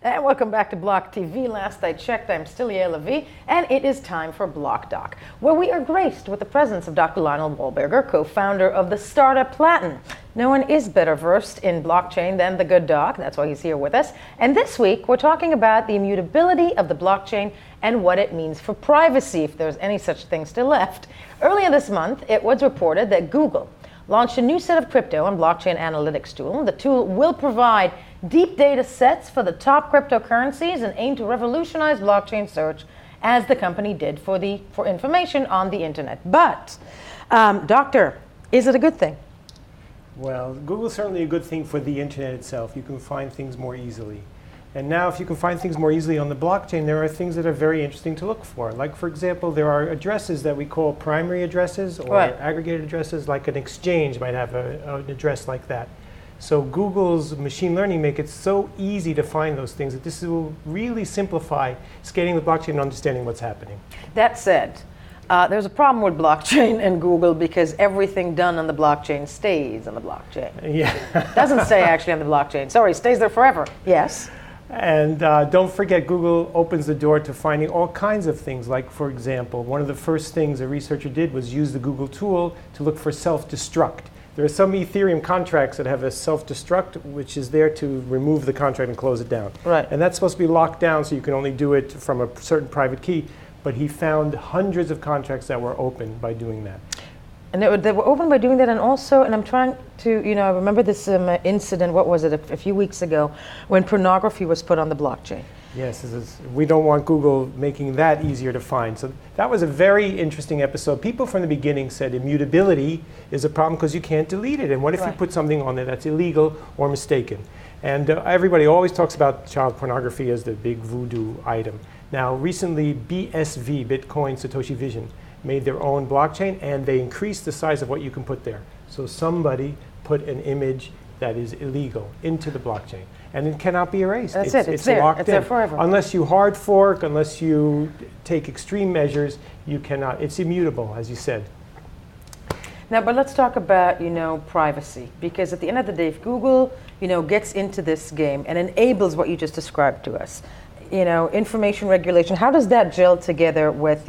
And welcome back to Block TV. Last I checked, I'm still Yael Levi, and it is time for Block Doc, where we are graced with the presence of Dr. Lionel Wahlberger, co-founder of the startup Platin. No one is better versed in blockchain than the good doc. That's why he's here with us. And this week, we're talking about the immutability of the blockchain and what it means for privacy, if there's any such thing still left. Earlier this month, it was reported that Google launched a new set of crypto and blockchain analytics tool. The tool will provide deep data sets for the top cryptocurrencies and aim to revolutionize blockchain search as the company did for information on the internet. But, Doctor, is it a good thing? Well, Google's certainly a good thing for the internet itself. You can find things more easily. And now if you can find things more easily on the blockchain, there are things that are very interesting to look for. Like, for example, there are addresses that we call primary addresses or aggregated addresses, like an exchange might have an address like that. So Google's machine learning make it so easy to find those things that this will really simplify scanning the blockchain and understanding what's happening. That said, there's a problem with blockchain and Google because everything done on the blockchain stays on the blockchain. Yeah. Doesn't stay actually on the blockchain. Sorry, stays there forever. Yes. And don't forget, Google opens the door to finding all kinds of things. Like, for example, one of the first things a researcher did was use the Google tool to look for self-destruct. There are some Ethereum contracts that have a self-destruct, which is there to remove the contract and close it down. Right. And that's supposed to be locked down, so you can only do it from a certain private key. But he found hundreds of contracts that were open by doing that. And they were open by doing that, and also, and I'm trying to, I remember this incident, what was it, a few weeks ago, when pornography was put on the blockchain. Yes, we don't want Google making that easier to find. So that was a very interesting episode. People from the beginning said immutability is a problem because you can't delete it. And what if you put something on there that's illegal or mistaken? And everybody always talks about child pornography as the big voodoo item. Now, recently, BSV, Bitcoin Satoshi Vision, made their own blockchain, and they increased the size of what you can put there. So somebody put an image that is illegal into the blockchain, and it cannot be erased. That's it. It's there. Locked it's in. There forever. Unless you hard fork, unless you take extreme measures, you cannot. It's immutable, as you said. Now, but let's talk about, privacy, because at the end of the day, if Google, gets into this game and enables what you just described to us, information regulation, how does that gel together with,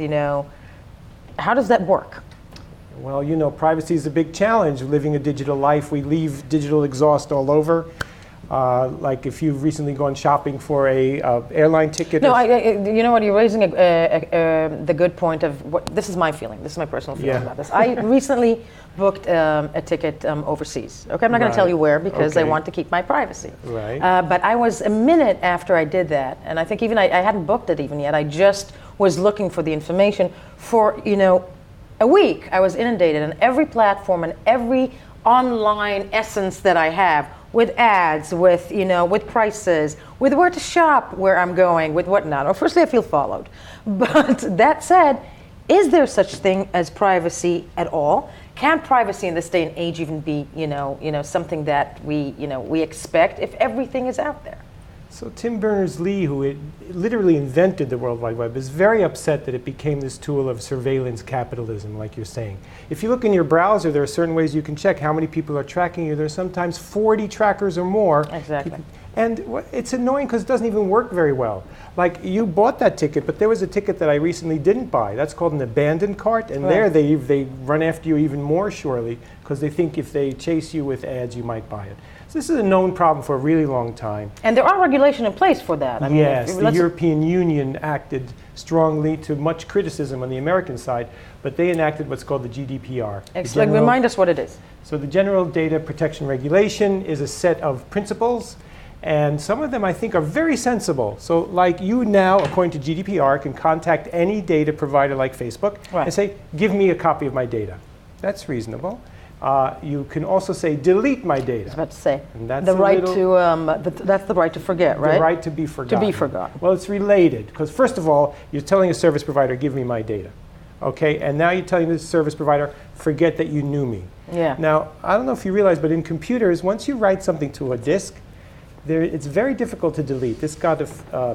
how does that work? Well, privacy is a big challenge. Living a digital life, we leave digital exhaust all over. Like if you've recently gone shopping for a airline ticket. No, you know what? You're raising the good point of what. This is my feeling. This is my personal feeling about this. I recently booked a ticket overseas. Okay, I'm not going to tell you where because I want to keep my privacy. Right. But I was a minute after I did that, and I think even I hadn't booked it even yet. I just was looking for the information for a week. I was inundated on every platform and every online essence that I have, with ads, with with prices, with where to shop, where I'm going, with whatnot. Well, firstly, I feel followed. But that said, is there such thing as privacy at all? Can privacy in this day and age even be something that we expect if everything is out there? So Tim Berners-Lee, who literally invented the World Wide Web, is very upset that it became this tool of surveillance capitalism, like you're saying. If you look in your browser, there are certain ways you can check how many people are tracking you. There's sometimes 40 trackers or more. Exactly. And it's annoying because it doesn't even work very well. Like, you bought that ticket, but there was a ticket that I recently didn't buy. That's called an abandoned cart, and there they run after you even more surely because they think if they chase you with ads, you might buy it. So this is a known problem for a really long time. And there are regulation in place for that. Yes, the European Union acted strongly to much criticism on the American side, but they enacted what's called the GDPR. Remind us what it is. So the General Data Protection Regulation is a set of principles, and some of them I think are very sensible. So like you now, according to GDPR, can contact any data provider like Facebook and say, give me a copy of my data. That's reasonable. You can also say, delete my data. I was about to say, and that's the right to, that's the right to forget, right? The right to be forgotten. To be forgotten. Well, it's related, because first of all, you're telling a service provider, give me my data. Okay, and now you're telling the service provider, forget that you knew me. Yeah. Now, I don't know if you realize, but in computers, once you write something to a disk, it's very difficult to delete. This got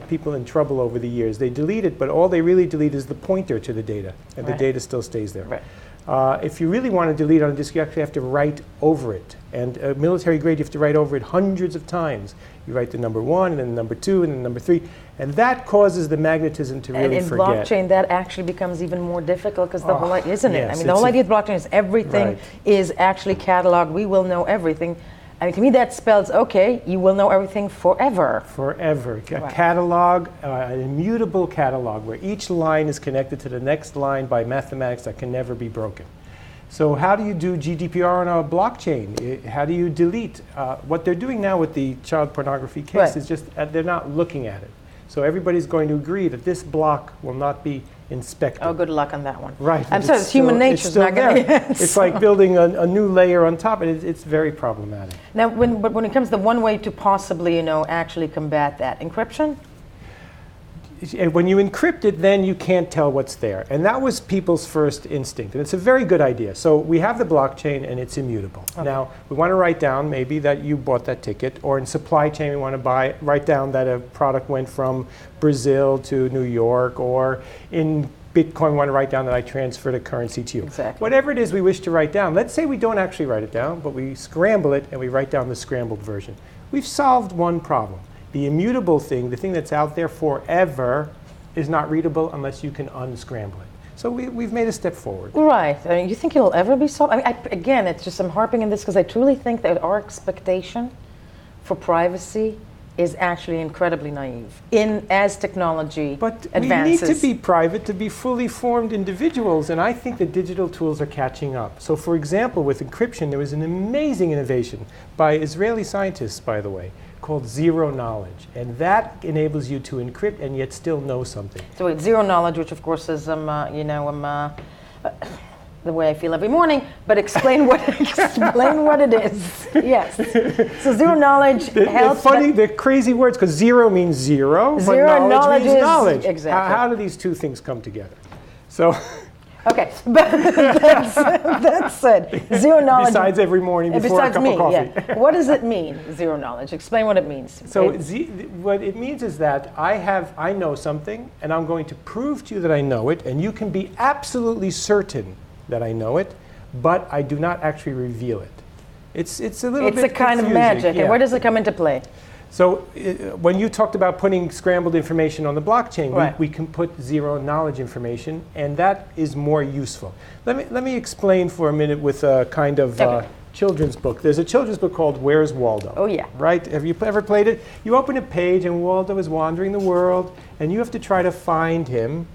people in trouble over the years. They delete it, but all they really delete is the pointer to the data, and the data still stays there. Right. If you really want to delete on a disk, you actually have to write over it. And military grade, you have to write over it hundreds of times. You write the number 1, and then number 2, and then number 3. And that causes the magnetism to really forget. And in blockchain, that actually becomes even more difficult because the whole idea, isn't it? I mean, the whole idea of blockchain is everything is actually cataloged. We will know everything. I mean, to me, that spells, okay, you will know everything forever. Forever. A catalog, an immutable catalog, where each line is connected to the next line by mathematics that can never be broken. So how do you do GDPR on a blockchain? How do you delete? What they're doing now with the child pornography case is just, they're not looking at it. So everybody's going to agree that this block will not be inspected. Oh, good luck on that one. Right. I'm sorry, it's human nature is not going to. It's like building a new layer on top, and it's very problematic. Now, when it comes to one way to possibly, actually combat that, encryption? When you encrypt it, then you can't tell what's there. And that was people's first instinct. And it's a very good idea. So we have the blockchain, and it's immutable. Okay. Now, we want to write down maybe that you bought that ticket, or in supply chain, we want to write down that a product went from Brazil to New York, or in Bitcoin, we want to write down that I transferred a currency to you. Exactly. Whatever it is we wish to write down. Let's say we don't actually write it down, but we scramble it, and we write down the scrambled version. We've solved one problem. The immutable thing, the thing that's out there forever, is not readable unless you can unscramble it. So we've made a step forward. Right. I mean, you think it'll ever be solved? I mean, again, it's just I'm harping on this because I truly think that our expectation for privacy is actually incredibly naive as technology advances. But we need to be private to be fully formed individuals, and I think the digital tools are catching up. So for example, with encryption, there was an amazing innovation by Israeli scientists, by the way, called zero knowledge, and that enables you to encrypt and yet still know something. So wait, zero knowledge, which of course is the way I feel every morning, but explain what it is. Yes. So zero knowledge helps. They're crazy words because zero means zero, but knowledge means knowledge. Exactly. How do these two things come together? So. Okay, but that said, zero knowledge. Besides every morning before a cup of coffee. Yeah. What does it mean, zero knowledge? Explain what it means. So what it means is that I know something, and I'm going to prove to you that I know it, and you can be absolutely certain that I know it, but I do not actually reveal it. It's a little bit It's a kind of magic. Yeah. And where does it come into play? So when you talked about putting scrambled information on the blockchain, we can put zero knowledge information, and that is more useful. Let me explain for a minute with a kind of children's book. There's a children's book called Where's Waldo? Oh, yeah. Right? Have you ever played it? You open a page, and Waldo is wandering the world, and you have to try to find him.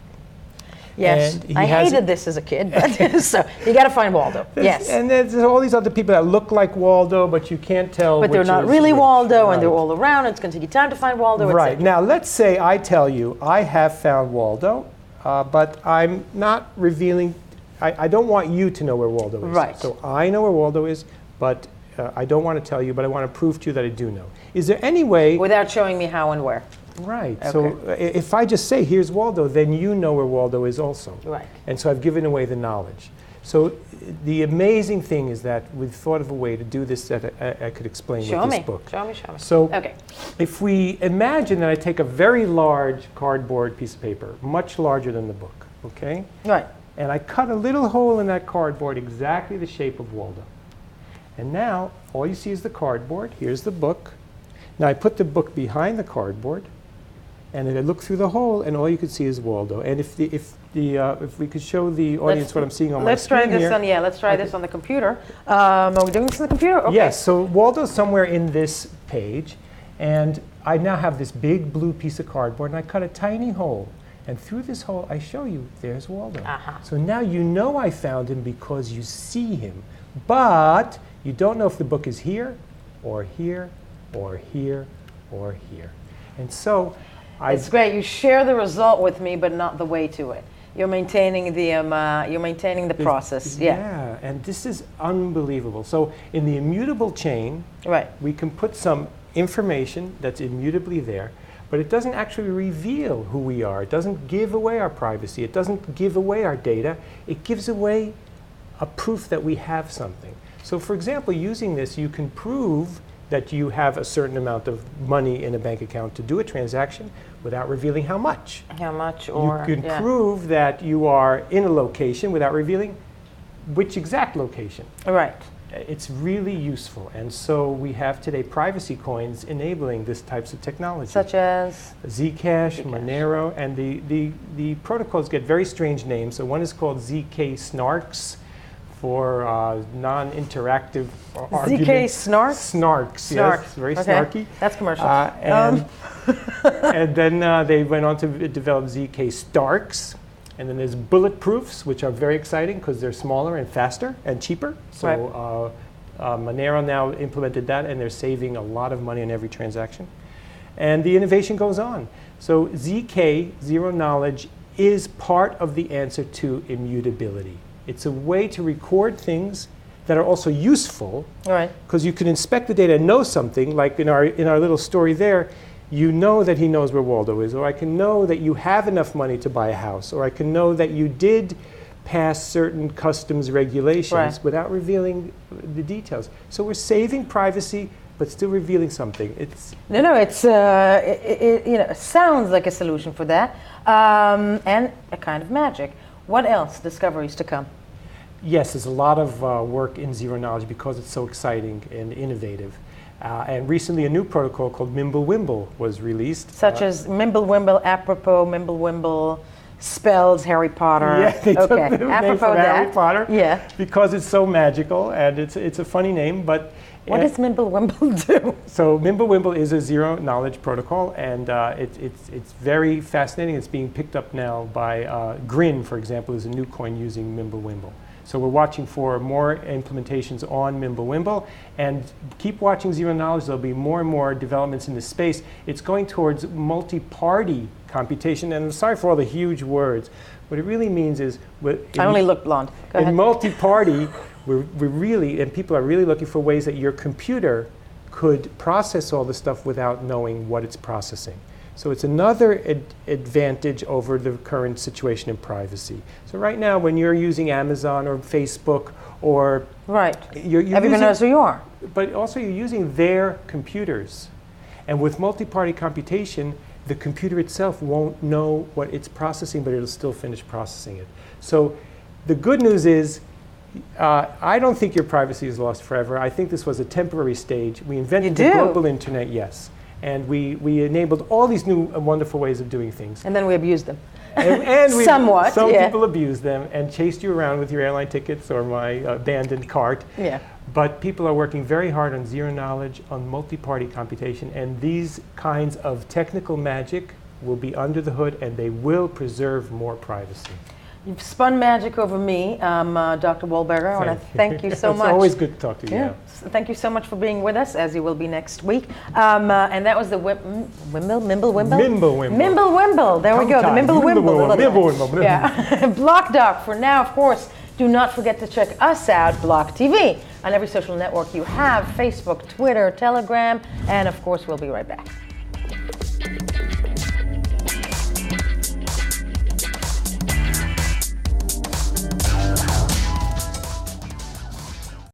Yes, I hated this as a kid, but so you got to find Waldo. Yes, and there's all these other people that look like Waldo, but you can't tell. But they're not really Waldo, and they're all around. It's going to take you time to find Waldo. Right. Now, let's say I tell you I have found Waldo, but I'm not revealing. I don't want you to know where Waldo is. Right. So I know where Waldo is, but I don't want to tell you, but I want to prove to you that I do know. Is there any way? Without showing me how and where. Right. Okay. So if I just say, here's Waldo, then you know where Waldo is also. Right. And so I've given away the knowledge. So the amazing thing is that we've thought of a way to do this that I could explain with this book. Show me. So if we imagine that I take a very large cardboard piece of paper, much larger than the book, okay? Right. And I cut a little hole in that cardboard exactly the shape of Waldo. And now all you see is the cardboard. Here's the book. Now I put the book behind the cardboard, and then I look through the hole, and all you could see is Waldo. And if we could show the audience what I'm seeing on my screen here. Let's try this on the computer. Are we doing this on the computer? Okay. Yes. So Waldo's somewhere in this page, and I now have this big blue piece of cardboard, and I cut a tiny hole. And through this hole, I show you, there's Waldo. So now you know I found him because you see him. But you don't know if the book is here, or here, or here, or here. And so it's great. You share the result with me, but not the way to it. You're maintaining the process. Yeah, and this is unbelievable. So in the immutable chain, we can put some information that's immutably there, but it doesn't actually reveal who we are. It doesn't give away our privacy. It doesn't give away our data. It gives away a proof that we have something. So for example, using this, you can prove that you have a certain amount of money in a bank account to do a transaction without revealing how much. How much, or you can prove that you are in a location without revealing which exact location. Right. It's really useful, and so we have today privacy coins enabling this types of technology. Such as? Zcash, Monero, and the protocols get very strange names. So one is called ZK Snarks for non-interactive argument. ZK Snarks? Snarks, yes, very snarky. That's commercial. And then they went on to develop ZK Starks. And then there's bulletproofs, which are very exciting because they're smaller and faster and cheaper. So Monero now implemented that, and they're saving a lot of money on every transaction. And the innovation goes on. So ZK, zero knowledge, is part of the answer to immutability. It's a way to record things that are also useful, because you can inspect the data and know something, like in our little story there. You know that he knows where Waldo is, or I can know that you have enough money to buy a house, or I can know that you did pass certain customs regulations without revealing the details. So we're saving privacy, but still revealing something. It's it sounds like a solution for that, and a kind of magic. What else? Discoveries to come? Yes, there's a lot of work in zero knowledge because it's so exciting and innovative. And recently a new protocol called Mimblewimble was released. Such as Mimblewimble, apropos Mimblewimble spells Harry Potter. Yeah, they took the name from Harry Potter. Yeah. Because it's so magical, and it's a funny name, but... What does Mimblewimble do? So Mimblewimble is a zero knowledge protocol, and it's very fascinating. It's being picked up now by Grin, for example, is a new coin using Mimblewimble. So we're watching for more implementations on Mimblewimble, and keep watching Zero Knowledge. There'll be more and more developments in this space. It's going towards multi-party computation, and I'm sorry for all the huge words. What it really means is... I only look blonde. Go ahead. In multi-party, we're really, and people are really looking for ways that your computer could process all this stuff without knowing what it's processing. So it's another advantage over the current situation in privacy. So right now, when you're using Amazon or Facebook or... Everyone knows who you are. But also you're using their computers. And with multi-party computation, the computer itself won't know what it's processing, but it'll still finish processing it. So the good news is, I don't think your privacy is lost forever. I think this was a temporary stage. We invented the global internet, yes. And we enabled all these new wonderful ways of doing things. And then we abused them. And somewhat. Some people abused them and chased you around with your airline tickets or my abandoned cart. Yeah. But people are working very hard on zero knowledge, on multi-party computation, and these kinds of technical magic will be under the hood, and they will preserve more privacy. You've spun magic over me, Dr. Wahlberger. I want to thank you so much. It's always good to talk to you. Yeah. Thank you so much for being with us, as you will be next week. And that was the Mimblewimble. There we go, the Mimblewimble. Yeah. BlockDoc for now, of course. Do not forget to check us out, BLOCKTV, on every social network you have, Facebook, Twitter, Telegram, and of course, we'll be right back.